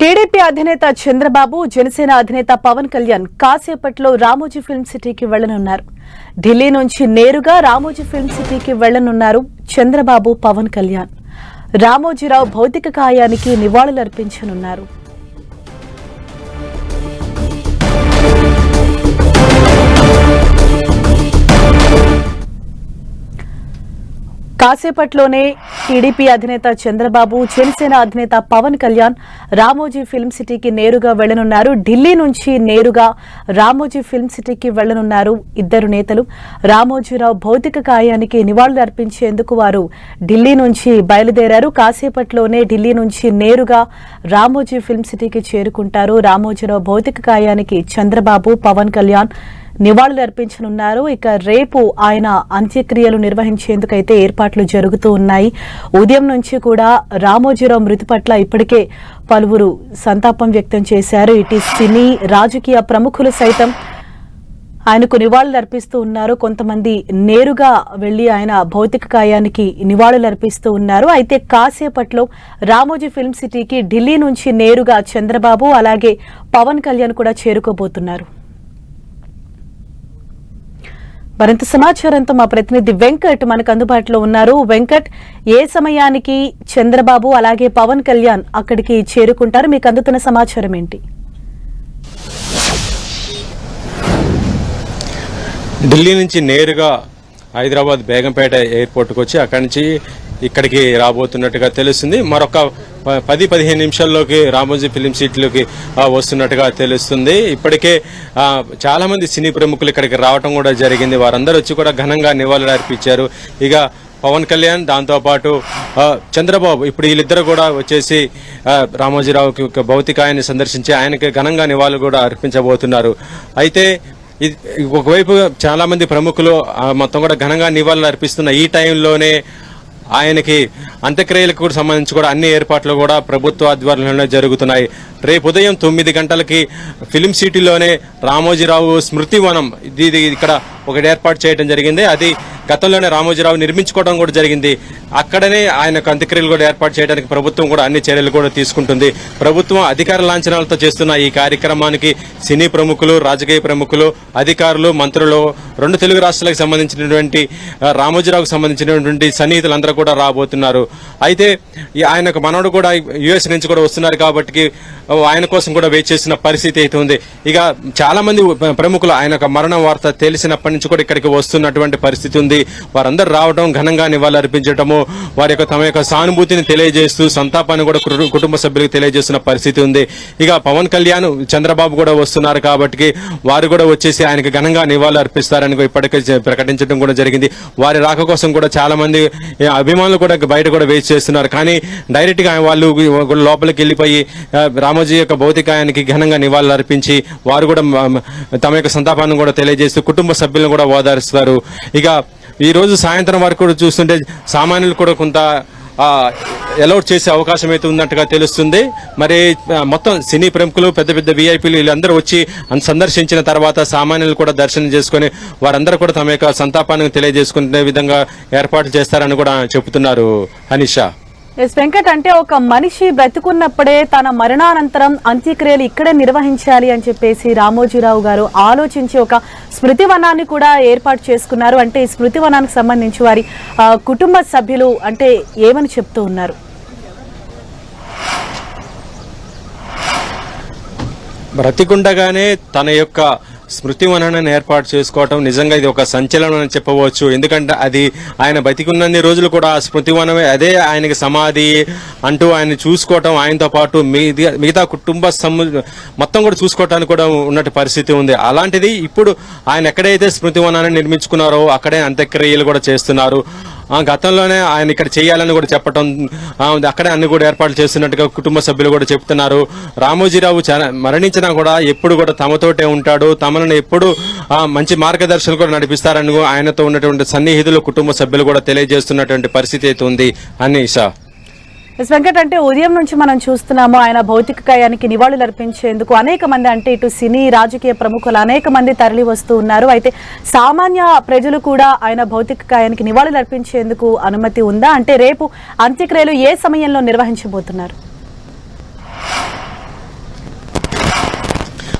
TDP అధినేత చంద్రబాబు, జనసేన అధినేత పవన్ కళ్యాణ్ కాసేపట్లో రామోజీ ఫిల్మ్ సిటీకి వెళ్లనున్నారు. ఢిల్లీ నుంచి నేరుగా రామోజీ ఫిల్మ్ సిటీకి వెళ్లనున్నారు చంద్రబాబు, పవన్ కళ్యాణ్. రామోజీరావు భౌతిక కాయానికి నివాళులర్పించనున్నారు. కాసేపట్లోనే టీడీపీ అధినేత చంద్రబాబు, జనసేన అధినేత పవన్ కళ్యాణ్ రామోజీ ఫిల్మ్ సిటీకి నేరుగా వెళ్లనున్నారు. ఢిల్లీ నుంచి నేరుగా రామోజీ ఫిల్మ్ సిటీకి వెళ్లనున్నారు ఇద్దరు నేతలు. రామోజీరావు భౌతిక కాయానికి నివాళులు అర్పించేందుకు వారు ఢిల్లీ నుంచి బయలుదేరారు. కాసేపట్లోనే ఢిల్లీ నుంచి నేరుగా రామోజీ ఫిల్మ్ సిటీకి చేరుకుంటారు. రామోజీరావు భౌతిక కాయానికి చంద్రబాబు, పవన్ కళ్యాణ్ నివాళులు అర్పించనున్నారు. ఇక రేపు ఆయన అంత్యక్రియలు నిర్వహించేందుకైతే ఏర్పాట్లు జరుగుతూ ఉన్నాయి. ఉదయం నుంచి కూడా రామోజీరావు మృతి పట్ల ఇప్పటికే పలువురు సంతాపం వ్యక్తం చేశారు. ఇటు సినీ, రాజకీయ ప్రముఖులు సైతం ఆయనకు నివాళులు అర్పిస్తూ ఉన్నారు. కొంతమంది నేరుగా వెళ్లి ఆయన భౌతిక కాయానికి నివాళులు అర్పిస్తూ ఉన్నారు. అయితే కాసేపట్లో రామోజీ ఫిల్మ్ సిటీకి ఢిల్లీ నుంచి నేరుగా చంద్రబాబు అలాగే పవన్ కళ్యాణ్ కూడా చేరుకోబోతున్నారు. మరింత సమాచారంతో మా ప్రతినిధి వెంకట్ మనకు అందుబాటులో ఉన్నారు. వెంకట్, ఏ సమయానికి చంద్రబాబు అలాగే పవన్ కళ్యాణ్ అక్కడికి చేరుకుంటారు? మీకు అందుతున్న సమాచారం ఏంటి? ఢిల్లీ నుంచి నేరుగా హైదరాబాద్ బేగంపేట ఎయిర్పోర్ట్కి వచ్చి అక్కడి నుంచి ఇక్కడికి రాబోతున్నట్టుగా తెలుస్తుంది. మరొక 10-15 నిమిషాల్లోకి రామోజీ ఫిలిం సిటీలోకి వస్తున్నట్టుగా తెలుస్తుంది. ఇప్పటికే చాలా మంది సినీ ప్రముఖులు ఇక్కడికి రావడం కూడా జరిగింది. వారందరూ వచ్చి కూడా ఘనంగా నివాళులు అర్పించారు. ఇక పవన్ కళ్యాణ్, దాంతోపాటు చంద్రబాబు, ఇప్పుడు వీళ్ళిద్దరు కూడా వచ్చేసి రామోజీరావుకి భౌతికాయాన్ని సందర్శించి ఆయనకి ఘనంగా నివాళులు కూడా అర్పించబోతున్నారు. అయితే ఒకవైపు చాలా మంది ప్రముఖులు మొత్తం కూడా ఘనంగా నివాళులు అర్పిస్తున్న ఈ టైంలోనే ఆయనకి అంత్యక్రియలకు సంబంధించి కూడా అన్ని ఏర్పాట్లు కూడా ప్రభుత్వ ఆధ్వర్యంలోనే జరుగుతున్నాయి. రేపు ఉదయం 9 గంటలకి ఫిలిం సిటీలోనే రామోజీరావు స్మృతి వనం ఇది ఇక్కడ ఒకటి ఏర్పాటు చేయడం జరిగింది. అది గతంలోనే రామోజీరావు నిర్మించుకోవడం కూడా జరిగింది. అక్కడనే ఆయనకు అంత్యక్రియలు కూడా ఏర్పాటు చేయడానికి ప్రభుత్వం కూడా అన్ని చర్యలు కూడా తీసుకుంటుంది. ప్రభుత్వం అధికార లాంఛనాలతో చేస్తున్న ఈ కార్యక్రమానికి సినీ ప్రముఖులు, రాజకీయ ప్రముఖులు, అధికారులు, మంత్రులు, 2 తెలుగు రాష్ట్రాలకు సంబంధించినటువంటి రామోజీరావుకు సంబంధించినటువంటి సన్నిహితులందరూ కూడా రాబోతున్నారు. అయితే ఆయనకు మనవడు కూడా యుఎస్ నుంచి కూడా వస్తున్నారు కాబట్టి ఆయన కోసం కూడా వెయిట్ చేసిన పరిస్థితి అయితే ఉంది. ఇక చాలా మంది ప్రముఖులు ఆయన మరణ వార్త తెలిసినప్పటి నుంచి కూడా ఇక్కడికి వస్తున్నటువంటి పరిస్థితి ఉంది. వారందరూ రావడం, ఘనంగా నివాళులు అర్పించడము, వారి యొక్క తమ యొక్క సానుభూతిని తెలియజేస్తూ సంతాపాన్ని కూడా కుటుంబ సభ్యులకు తెలియజేస్తున్న పరిస్థితి ఉంది. ఇక పవన్ కళ్యాణ్, చంద్రబాబు కూడా వస్తున్నారు కాబట్టి వారు కూడా వచ్చేసి ఆయనకు ఘనంగా నివాళులు అర్పిస్తారని ఇప్పటికే ప్రకటించడం కూడా జరిగింది. వారి రాక కోసం కూడా చాలా మంది అభిమానులు కూడా బయట కూడా వెయిట్ చేస్తున్నారు. కానీ డైరెక్ట్ గా వాళ్ళు లోపలికి వెళ్ళిపోయి రామోజీ యొక్క భౌతికాయానికి ఘనంగా నివాళులు అర్పించి వారు కూడా తమ యొక్క సంతాపాన్ని కూడా తెలియజేస్తూ కుటుంబ సభ్యులను కూడా ఓదారుస్తారు. ఇక ఈ రోజు సాయంత్రం వరకు కూడా చూస్తుంటే సామాన్యులు కూడా కొంత అలౌట్ చేసే అవకాశం అయితే ఉన్నట్టుగా తెలుస్తుంది. మరి మొత్తం సినీ ప్రముఖులు, పెద్ద పెద్ద విఐపీలు వీళ్ళందరూ వచ్చి సందర్శించిన తర్వాత సామాన్యులు కూడా దర్శనం చేసుకుని వారందరూ కూడా తమ యొక్క సంతాపాన్ని తెలియజేసుకునే విధంగా ఏర్పాట్లు చేస్తారని కూడా చెబుతున్నారు. అనిషా. వెంకట్, అంటే ఒక మనిషి బ్రతుకున్నప్పుడే తన మరణానంతరం అంత్యక్రియలు ఇక్కడే నిర్వహించాలి అని చెప్పేసి రామోజీరావు గారు ఆలోచించి ఒక స్మృతి వనాన్ని కూడా ఏర్పాటు చేసుకున్నారు. అంటే ఈ స్మృతి వనానికి సంబంధించి వారి కుటుంబ సభ్యులు అంటే ఏమని చెప్తూ ఉన్నారు? బ్రతికుండగానే తన యొక్క స్మృతి వనాన్ని ఏర్పాటు చేసుకోవటం నిజంగా ఇది ఒక సంచలనం అని చెప్పవచ్చు. ఎందుకంటే అది ఆయన బతికున్నన్ని రోజులు కూడా ఆ స్మృతి వనమే అదే ఆయనకి సమాధి అంటూ ఆయన చూసుకోవటం, ఆయనతో పాటు మిగతా కుటుంబ మొత్తం కూడా చూసుకోవటానికి కూడా ఉన్నట్టు పరిస్థితి ఉంది. అలాంటిది ఇప్పుడు ఆయన ఎక్కడైతే స్మృతి వనాన్ని నిర్మించుకున్నారో అక్కడే అంత్యక్రియలు కూడా చేస్తున్నారు. గతంలోనే ఆయన ఇక్కడ చేయాలని కూడా చెప్పటం, అక్కడే అన్ని కూడా ఏర్పాట్లు చేస్తున్నట్టుగా కుటుంబ సభ్యులు కూడా చెప్తున్నారు. రామోజీరావు మరణించినా కూడా ఎప్పుడు కూడా తమతోటే ఉంటాడు, తమను ఎప్పుడు మంచి మార్గదర్శనం కూడా నడిపిస్తారని ఆయనతో ఉన్నటువంటి సన్నిహితులు, కుటుంబ సభ్యులు కూడా తెలియజేస్తున్నటువంటి పరిస్థితి అయితే ఉంది. అన్నీషా. వెంకట్, అంటే ఉదయం నుంచి మనం చూస్తున్నాము ఆయన భౌతిక కాయానికి నివాళులు అర్పించేందుకు అనేక మంది, అంటే ఇటు సినీ, రాజకీయ ప్రముఖులు అనేక మంది తరలి వస్తూ ఉన్నారు. అయితే సామాన్య ప్రజలు కూడా ఆయన భౌతిక కాయానికి నివాళులు అర్పించేందుకు అనుమతి ఉందా? అంటే రేపు అంత్యక్రియలు ఏ సమయంలో నిర్వహించబోతున్నారు?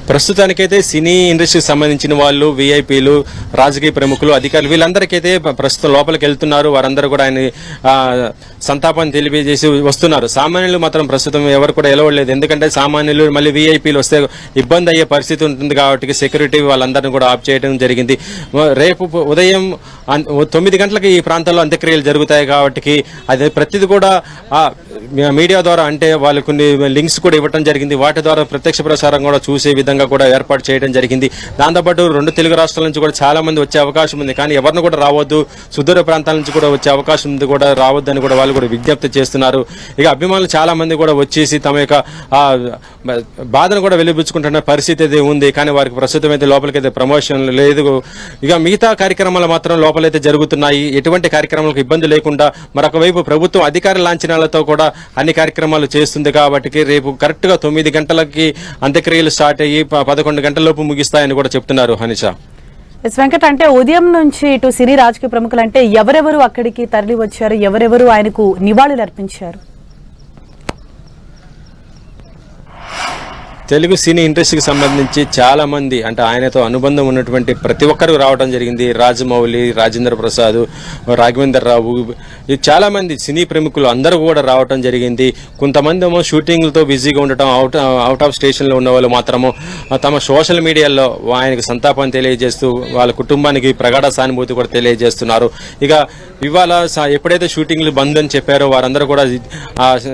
ప్రస్తుతానికైతే సినీ ఇండస్ట్రీకి సంబంధించిన వాళ్ళు, విఐపీలు, రాజకీయ ప్రముఖులు, అధికారులు వీళ్ళందరికైతే ప్రస్తుతం లోపలికి వెళ్తున్నారు. వారందరూ కూడా ఆయన సంతాపాన్ని తెలియజేసి వస్తున్నారు. సామాన్యులు మాత్రం ప్రస్తుతం ఎవరు కూడా ఎలవలేదు. ఎందుకంటే సామాన్యులు మళ్ళీ విఐపీలు వస్తే ఇబ్బంది అయ్యే పరిస్థితి ఉంటుంది కాబట్టి సెక్యూరిటీ వాళ్ళందరినీ కూడా ఆఫ్ చేయడం జరిగింది. రేపు ఉదయం 9 గంటలకు ఈ ప్రాంతంలో అంత్యక్రియలు జరుగుతాయి కాబట్టి అది ప్రతిది కూడా మీడియా ద్వారా అంటే వాళ్ళు కొన్ని లింక్స్ కూడా ఇవ్వడం జరిగింది. వాటి ద్వారా ప్రత్యక్ష ప్రసారం కూడా చూసే విధంగా కూడా ఏర్పాటు చేయడం జరిగింది. దాంతోపాటు 2 తెలుగు రాష్ట్రాల నుంచి కూడా చాలా మంది వచ్చే అవకాశం ఉంది. కానీ ఎవరిని కూడా రావద్దు, సుదూర ప్రాంతాల నుంచి కూడా వచ్చే అవకాశం ఉంది కూడా రావద్దని కూడా వాళ్ళు కూడా విజ్ఞప్తి చేస్తున్నారు. ఇక అభిమానులు చాలా మంది కూడా వచ్చేసి తమ యొక్క బాధను కూడా వెలిబుచ్చుకుంటున్న పరిస్థితి అయితే ఉంది. కానీ వారికి ప్రస్తుతం అయితే లోపలికైతే ప్రమోషన్ లేదు. ఇక మిగతా కార్యక్రమాలు మాత్రం లోపలైతే జరుగుతున్నాయి. ఎటువంటి కార్యక్రమాలకు ఇబ్బంది లేకుండా మరొక వైపు ప్రభుత్వం అధికార లాంఛనాలతో కూడా అన్ని కార్యక్రమాలు చేస్తుంది కాబట్టి రేపు కరెక్ట్ గా 9 గంటలకి అంత్యక్రియలు స్టార్ట్ అయ్యి 11 గంటల లోపు ముగిస్తాయని కూడా చెప్తున్నారు. హనిషా, వెంకట్, అంటే ఉదయం నుంచి ఇటు సినీ రాజకీయ ప్రముఖులు అంటే ఎవరెవరు అక్కడికి తరలి వచ్చారు, ఎవరెవరు ఆయనకు నివాళులు అర్పించారు? తెలుగు సినీ ఇండస్ట్రీకి సంబంధించి చాలా మంది అంటే ఆయనతో అనుబంధం ఉన్నటువంటి ప్రతి ఒక్కరు రావడం జరిగింది. రాజమౌళి, రాజేంద్ర ప్రసాద్, రాఘవేంద్ర రావు, చాలా మంది సినీ ప్రముఖులు అందరూ కూడా రావడం జరిగింది. కొంతమంది ఏమో షూటింగ్లతో బిజీగా ఉండటం, అవుట్ ఆఫ్ స్టేషన్లో ఉన్న వాళ్ళు మాత్రము తమ సోషల్ మీడియాలో ఆయనకు సంతాపాన్ని తెలియజేస్తూ వాళ్ళ కుటుంబానికి ప్రగాఢ సానుభూతి కూడా తెలియజేస్తున్నారు. ఇక ఇవాళ ఎప్పుడైతే షూటింగ్లు బంద్ అని చెప్పారో వారందరూ కూడా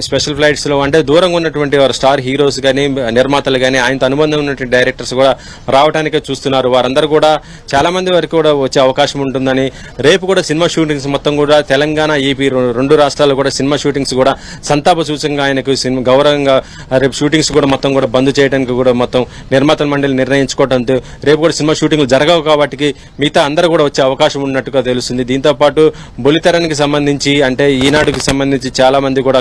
స్పెషల్ ఫ్లైట్స్లో అంటే దూరంగా ఉన్నటువంటి వారు స్టార్ హీరోస్ కానీ, నిర్మాతలు కానీ, ఆయనతో అనుబంధం ఉన్నటువంటి డైరెక్టర్స్ కూడా రావడానికే చూస్తున్నారు. వారందరూ కూడా చాలా మంది వరకు కూడా వచ్చే అవకాశం ఉంటుందని, రేపు కూడా సినిమా షూటింగ్స్ మొత్తం కూడా తెలంగాణ, ఏపీ 2 రాష్ట్రాలు కూడా సినిమా షూటింగ్స్ కూడా సంతాప సూచకంగా ఆయనకు గౌరవంగా రేపు షూటింగ్స్ కూడా మొత్తం కూడా బంద్ చేయడానికి కూడా మొత్తం నిర్మాతల మండలి నిర్ణయించుకోవడంతో రేపు కూడా సినిమా షూటింగ్లు జరగవు కాబట్టి మిగతా అందరూ కూడా వచ్చే అవకాశం ఉన్నట్టుగా తెలుస్తుంది. దీంతో పాటు బొలితరానికి సంబంధించి అంటే ఈనాడుకి సంబంధించి చాలా మంది కూడా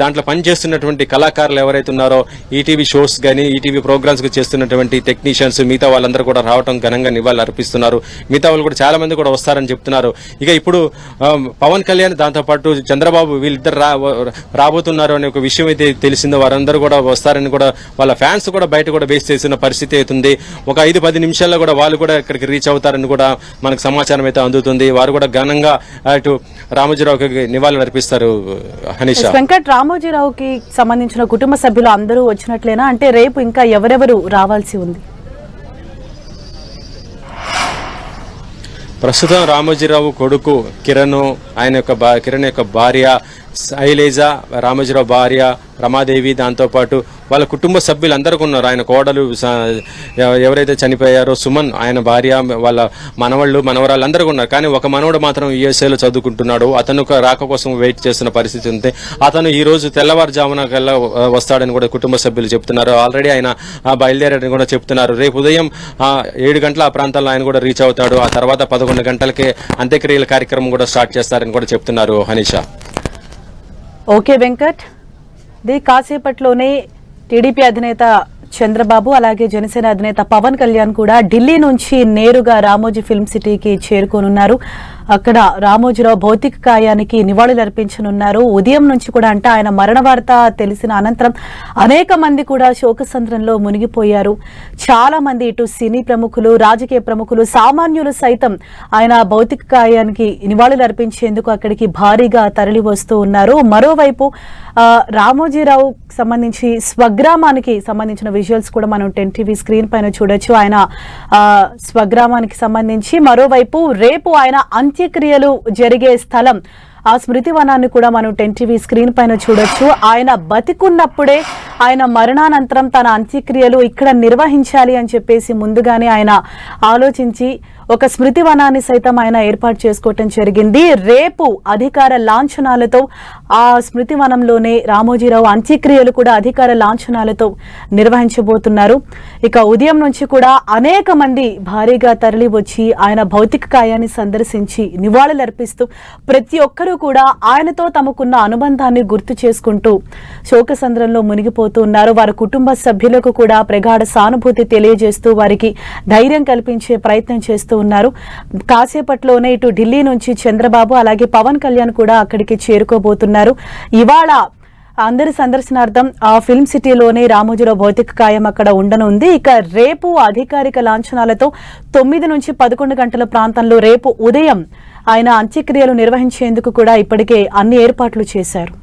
దాంట్లో పనిచేస్తున్నటువంటి కళాకారులు ఎవరైతే ఉన్నారో ఈటీవీ షోస్ కానీ, ఈటీవీ ప్రోగ్రామ్స్ కి చేస్తున్నటువంటి టెక్నీషియన్స్ మిగతా వాళ్ళందరూ కూడా రావడం ఘనంగా నివాళులు అర్పిస్తున్నారు. మిగతా వాళ్ళు కూడా చాలా మంది కూడా వస్తారని చెప్తున్నారు. ఇక ఇప్పుడు పవన్ కళ్యాణ్ దాంతోపాటు చంద్రబాబు వీళ్ళిద్దరు రాబోతున్నారు అనే ఒక విషయం అయితే తెలిసిందో. వారందరూ కూడా వస్తారని కూడా వాళ్ళ ఫ్యాన్స్ కూడా బయట కూడా బేస్ చేసిన పరిస్థితి అవుతుంది. ఒక 5-10 నిమిషాల్లో కూడా వాళ్ళు కూడా ఇక్కడికి రీచ్ అవుతారని కూడా మనకు సమాచారం అయితే అందుతుంది. వారు కూడా ఘనంగా అటు రామోజీరావుకి నివాళులు అర్పిస్తారు. హనీషా, వెంకట్, రామోజీరావుకి సంబంధించిన కుటుంబ సభ్యులు అందరూ వచ్చినట్లేనా? అంటే రేపు ఇంకా ఎవరెవరు రావాల్సి ఉంది? ప్రస్తుతం రామోజీరావు కొడుకు కిరణ్, కిరణ్ యొక్క భార్య శైలేజా, రామోజీరావు భార్య రమాదేవి, దాంతోపాటు వాళ్ళ కుటుంబ సభ్యులు అందరూ ఉన్నారు. ఆయన కోడలు ఎవరైతే చనిపోయారో సుమన్, ఆయన భార్య, వాళ్ళ మనవరాళ్ళు అందరూ ఉన్నారు. కానీ ఒక మనవడు మాత్రం యూఎస్ఏలో చదువుకుంటున్నాడు. అతను రాక కోసం వెయిట్ చేస్తున్న పరిస్థితి ఉంది. అతను ఈ రోజు తెల్లవారుజామున కల్లా వస్తాడని కూడా కుటుంబ సభ్యులు చెప్తున్నారు. ఆల్రెడీ ఆయన బయలుదేరాడని కూడా చెప్తున్నారు. రేపు ఉదయం 7 గంటల ఆ ప్రాంతాల్లో ఆయన కూడా రీచ్ అవుతాడు. ఆ తర్వాత 11 గంటలకే అంత్యక్రియల కార్యక్రమం కూడా స్టార్ట్ చేస్తారని కూడా చెప్తున్నారు. హనీషా, ఓకే వెంకట్, కాసేపట్లోనే టీడీపీ అధినేత చంద్రబాబు అలాగే జనసేన అధినేత పవన్ కళ్యాణ్ కూడా ఢిల్లీ నుంచి నేరుగా రామోజీ ఫిల్మ్ సిటీకి చేరుకోనున్నారు. అక్కడ రామోజీరావు భౌతిక కాయానికి నివాళులు అర్పించనున్నారు. ఉదయం నుంచి కూడా అంటే ఆయన మరణ వార్త తెలిసిన అనంతరం అనేక మంది కూడా శోకసంద్రంలో మునిగిపోయారు. చాలా మంది ఇటు సినీ ప్రముఖులు, రాజకీయ ప్రముఖులు, సామాన్యులు సైతం ఆయన భౌతిక కాయానికి నివాళులు అర్పించేందుకు అక్కడికి భారీగా తరలి వస్తూ ఉన్నారు. మరోవైపు రామోజీరావు సంబంధించి స్వగ్రామానికి సంబంధించిన విజువల్స్ కూడా మనం 10 టీవీ స్క్రీన్ పైన చూడొచ్చు. ఆయన స్వగ్రామానికి సంబంధించి మరోవైపు రేపు ఆయన అంత్యక్రియలు జరిగే స్థలం, ఆ స్మృతి వనాన్ని కూడా మనం 10 టీవీ స్క్రీన్ పైన చూడొచ్చు. ఆయన బతికున్నప్పుడే ఆయన మరణానంతరం తన అంత్యక్రియలు ఇక్కడ నిర్వహించాలి అని చెప్పేసి ముందుగానే ఆయన ఆలోచించి ఒక స్మృతి వనాన్ని సైతం ఆయన ఏర్పాటు చేసుకోవటం జరిగింది. రేపు అధికార లాంఛనాలతో ఆ స్మృతి వనంలోనే రామోజీరావు అంత్యక్రియలు కూడా అధికార లాంఛనాలతో నిర్వహించబోతున్నారు. ఇక ఉదయం నుంచి కూడా అనేక మంది భారీగా తరలి వచ్చి ఆయన భౌతిక కాయాన్ని సందర్శించి నివాళులర్పిస్తూ ప్రతి ఒక్కరూ కూడా ఆయనతో తమకున్న అనుబంధాన్ని గుర్తు చేసుకుంటూ శోకసంద్రంలో మునిగిపోతూ ఉన్నారు. వారి కుటుంబ సభ్యులకు కూడా ప్రగాఢ సానుభూతి తెలియజేస్తూ వారికి ధైర్యం కల్పించే ప్రయత్నం చేస్తూ ఉన్నారు. కాసేపట్లోనే ఇటు ఢిల్లీ నుంచి చంద్రబాబు అలాగే పవన్ కళ్యాణ్ కూడా అక్కడికి చేరుకోబోతున్నారు. ఇవాళ అందరి సందర్శనార్థం ఆ ఫిల్మ్ సిటీలోనే రామోజీరావు భౌతిక కాయం అక్కడ ఉండనుంది. ఇక రేపు అధికారిక లాంఛనాలతో 9 నుంచి 11 గంటల ప్రాంతంలో రేపు ఉదయం ఆయన అంత్యక్రియలు నిర్వహించేందుకు కూడా ఇప్పటికే అన్ని ఏర్పాట్లు చేశారు.